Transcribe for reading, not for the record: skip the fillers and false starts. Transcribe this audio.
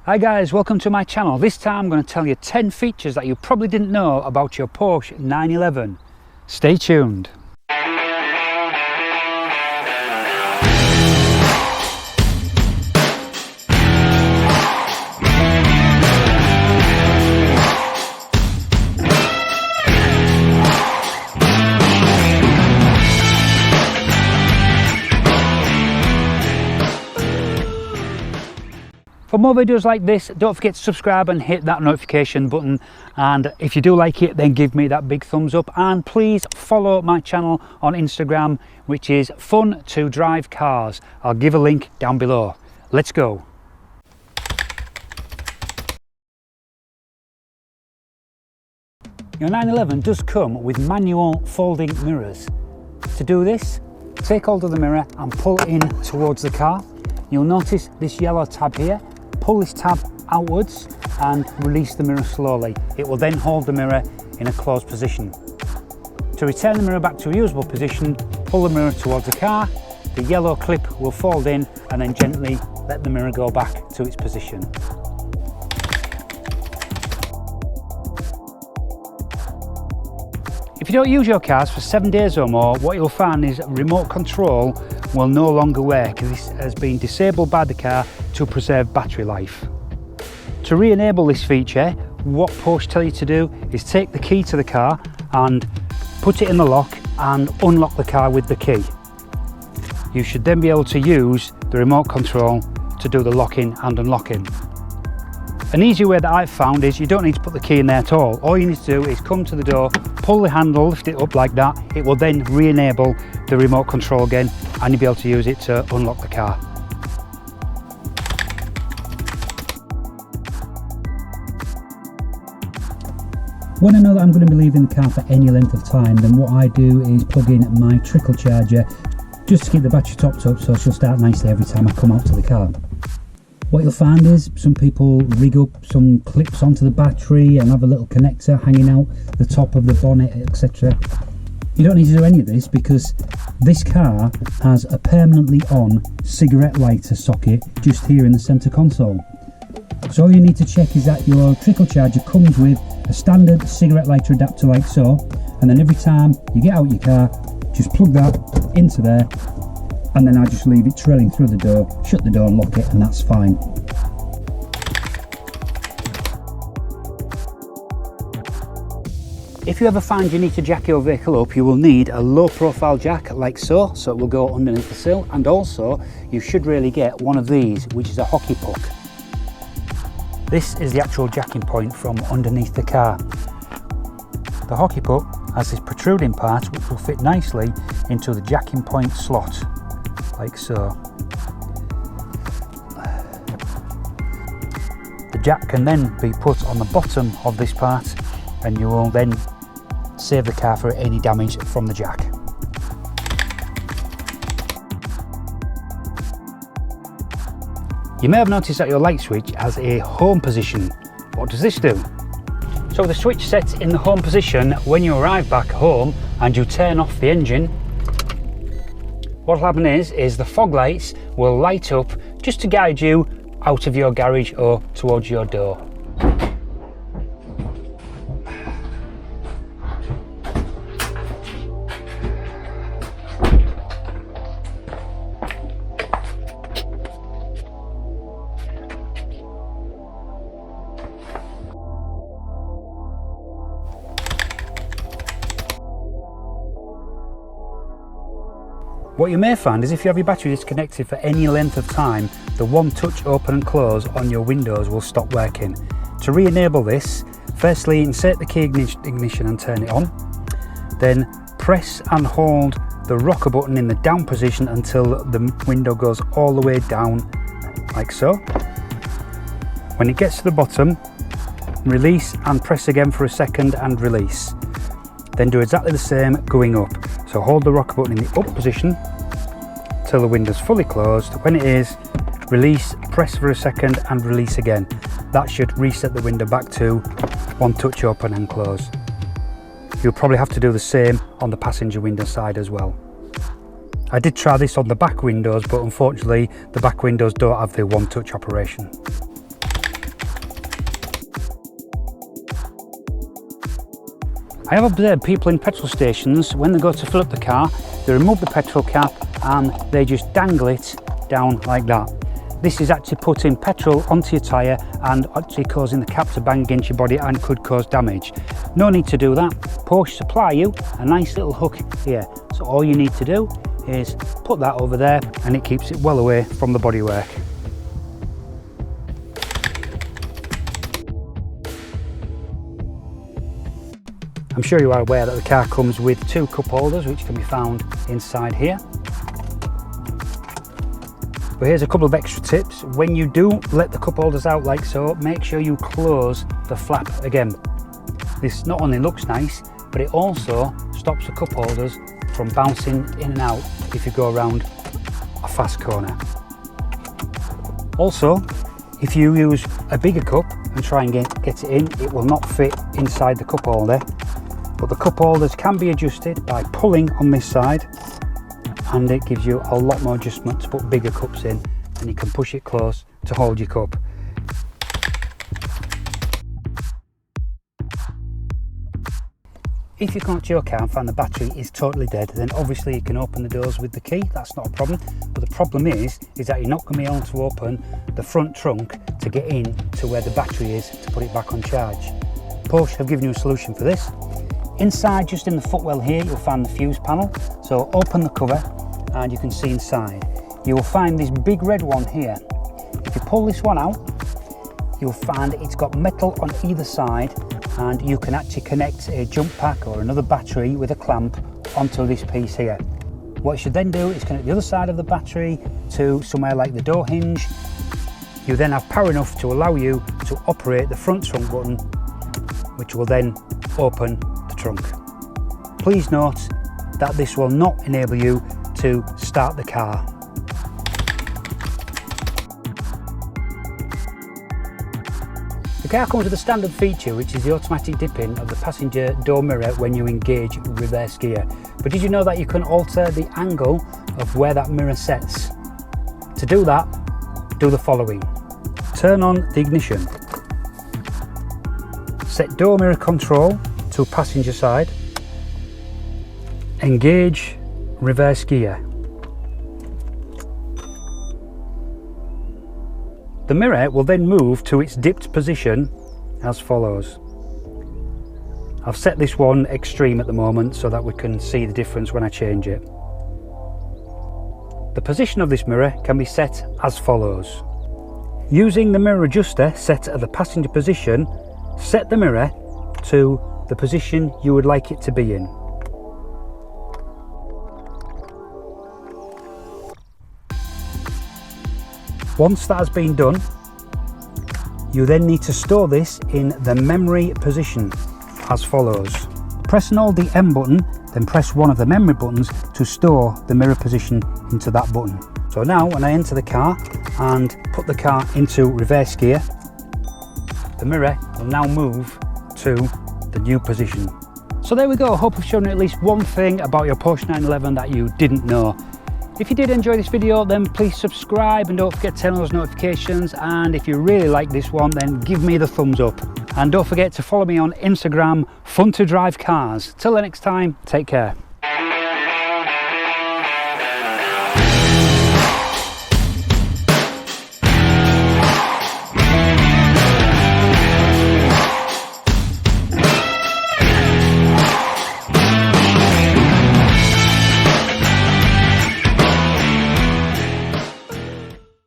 Hi guys, welcome to my channel. This time I'm going to tell you 10 features that you probably didn't know about your Porsche 911. Stay tuned. For more videos like this, don't forget to subscribe and hit that notification button, and if you do like it, then give me that big thumbs up, and please follow my channel on Instagram, which is Fun to Drive Cars. I'll give a link down below. Let's go. Your 911 does come with manual folding mirrors. To do this, take hold of the mirror and pull it in towards the car. You'll notice this yellow tab here. Pull this tab outwards and release the mirror slowly. It will then hold the mirror in a closed position. To return the mirror back to a usable position, pull the mirror towards the car. The yellow clip will fold in and then gently let the mirror go back to its position. If you don't use your cars for 7 days or more, what you'll find is remote control will no longer work. This has been disabled by the car to preserve battery life. To re-enable this feature, what Porsche tell you to do is take the key to the car and put it in the lock and unlock the car with the key. You should then be able to use the remote control to do the locking and unlocking. An easy way that I've found is you don't need to put the key in there at all. All you need to do is come to the door, pull the handle, lift it up like that. It will then re-enable the remote control again, and you'll be able to use it to unlock the car. When I know that I'm going to be leaving the car for any length of time, then what I do is plug in my trickle charger just to keep the battery topped up so she'll start nicely every time I come out to the car. What you'll find is some people rig up some clips onto the battery and have a little connector hanging out the top of the bonnet, etc. You don't need to do any of this because this car has a permanently on cigarette lighter socket just here in the centre console. So all you need to check is that your trickle charger comes with a standard cigarette lighter adapter like so, and then every time you get out your car, just plug that into there, and then I just leave it trailing through the door, shut the door and lock it, and that's fine. If you ever find you need to jack your vehicle up, you will need a low profile jack like so, so it will go underneath the sill, and also you should really get one of these, which is a hockey puck. This is the actual jacking point from underneath the car. The hockey puck has this protruding part which will fit nicely into the jacking point slot, like so. The jack can then be put on the bottom of this part, and you will then save the car for any damage from the jack. You may have noticed that your light switch has a home position. What does this do? So the switch sets in the home position when you arrive back home and you turn off the engine. What will happen is the fog lights will light up just to guide you out of your garage or towards your door. What you may find is if you have your battery disconnected for any length of time, the one touch open and close on your windows will stop working. To re-enable this, firstly insert the key ignition and turn it on. Then press and hold the rocker button in the down position until the window goes all the way down, like so. When it gets to the bottom, release and press again for a second and release. Then do exactly the same going up. So hold the rocker button in the up position till the window's fully closed. When it is, release, press for a second and release again. That should reset the window back to one touch open and close. You'll probably have to do the same on the passenger window side as well. I did try this on the back windows, but unfortunately the back windows don't have the one touch operation. I have observed people in petrol stations, when they go to fill up the car, they remove the petrol cap and they just dangle it down like that. This is actually putting petrol onto your tyre and actually causing the cap to bang against your body and could cause damage. No need to do that. Porsche supply you a nice little hook here. So all you need to do is put that over there and it keeps it well away from the bodywork. I'm sure you are aware that the car comes with 2 cup holders which can be found inside here. But here's a couple of extra tips. When you do let the cup holders out like so, make sure you close the flap again. This not only looks nice, but it also stops the cup holders from bouncing in and out if you go around a fast corner. Also, if you use a bigger cup and try and get it in, it will not fit inside the cup holder. But the cup holders can be adjusted by pulling on this side, and it gives you a lot more adjustment to put bigger cups in, and you can push it close to hold your cup. If you come up to your car and find the battery is totally dead, then obviously you can open the doors with the key. That's not a problem. But the problem is that you're not going to be able to open the front trunk to get in to where the battery is to put it back on charge. Porsche have given you a solution for this. Inside, just in the footwell here, you'll find the fuse panel. So open the cover and you can see inside. You will find this big red one here. If you pull this one out, you'll find it's got metal on either side, and you can actually connect a jump pack or another battery with a clamp onto this piece here. What you should then do is connect the other side of the battery to somewhere like the door hinge. You then have power enough to allow you to operate the front trunk button, which will then open the trunk. Please note that this will not enable you to start the car. The car comes with a standard feature, which is the automatic dipping of the passenger door mirror when you engage reverse gear. But did you know that you can alter the angle of where that mirror sets? To do that, do the following. Turn on the ignition. Set door mirror control to passenger side. Engage reverse gear. The mirror will then move to its dipped position as follows. I've set this one extreme at the moment so that we can see the difference when I change it. The position of this mirror can be set as follows. Using the mirror adjuster set at the passenger position, set the mirror to the position you would like it to be in. Once that has been done, you then need to store this in the memory position as follows. Press and hold the M button, then press one of the memory buttons to store the mirror position into that button. So now when I enter the car and put the car into reverse gear, the mirror will now move to the new position. So there we go. I hope I've shown you at least one thing about your Porsche 911 that you didn't know. If you did enjoy this video, then please subscribe and don't forget to turn on those notifications, and if you really like this one, then give me the thumbs up. And don't forget to follow me on Instagram, Fun to Drive Cars. Till the next time, take care.